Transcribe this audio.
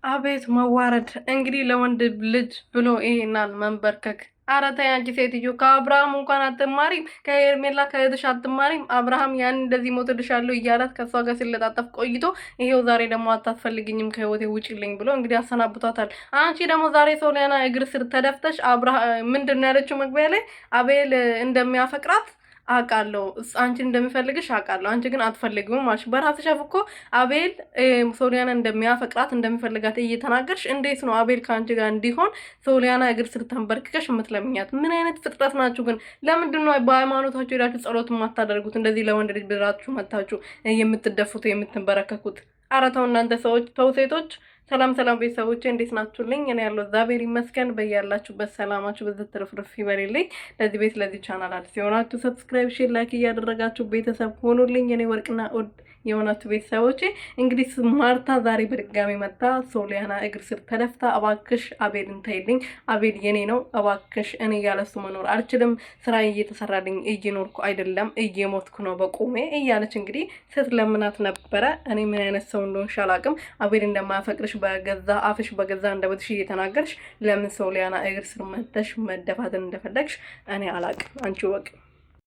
አቤት መዋረድ! እንግዲህ ለወንድ ልጅ ብሎ ይሄናል መንበርከክ። ኧረ ተይ አንቺ ሴትዮ፣ ከአብርሃም እንኳን አትማሪም፣ ከሄርሜላ ከእህትሽ አትማሪም። አብርሃም ያን እንደዚህ ሞትልሻለሁ እያላት ከእሷ ጋር ሲለጣጠፍ ቆይቶ ይሄው ዛሬ ደግሞ አታስፈልግኝም ከህይወቴ ውጪልኝ ብሎ እንግዲህ አሰናብቷታል። አንቺ ደግሞ ዛሬ ሶሊያና እግር ስር ተደፍተሽ ምንድን ነው ያለችው መግቢያ ላይ አቤል እንደሚያፈቅራት አውቃለሁ፣ አንቺ እንደሚፈልግሽ አውቃለሁ፣ አንቺ ግን አትፈልጊውም ማሽ በራስሽ አፍ እኮ አቤል ሶሊያና እንደሚያፈቅራት እንደሚፈልጋት እየተናገርሽ እንዴት ነው አቤል ከአንቺ ጋር እንዲሆን ሶሊያና እግር ስር ተንበርክከሽ የምትለምኛት? ምን አይነት ፍጥረት ናችሁ ግን? ለምንድን ነው በሃይማኖታችሁ ሄዳችሁ ጸሎት የማታደርጉት? እንደዚህ ለወንድ ልጅ ብላችሁ መታችሁ የምትደፉት የምትንበረከኩት? ኧረ ተው እናንተ ሰዎች፣ ተው ሴቶች። ሰላም ሰላም ቤተሰቦቼ እንዴት ናችሁልኝ? እኔ ያለው እግዚአብሔር ይመስገን። በያላችሁበት ሰላማችሁ በዚህ ትርፍርፍ ይበልልኝ። ለዚህ ቤት ለዚህ ቻናል አዲስ የሆናችሁ ሰብስክራይብ፣ ሼር፣ ላይክ እያደረጋችሁ ቤተሰብ ሆኑልኝ። እኔ ወርቅና ኦድ የሆናችሁ ቤተሰቦቼ እንግዲህ ማርታ ዛሬ በድጋሚ መጣ ሶሊያና እግር ስር ተደፍታ እባክሽ አቤልን ተይልኝ፣ አቤል የኔ ነው እባክሽ፣ እኔ ያለሱ መኖር አልችልም፣ ስራ እየተሰራልኝ እየኖርኩ አይደለም እየሞትኩ ነው በቁሜ እያለች እንግዲህ ስትለምናት ነበረ። እኔ ምን አይነት ሰው እንደሆንሽ አላውቅም። አቤል እንደማያፈቅርሽ በገዛ አፍሽ በገዛ እንደበትሽ እየተናገርሽ ለምን ሶሊያና እግር ስር መተሽ መደፋትን እንደፈለግሽ እኔ አላውቅም። አንቺ ወቅ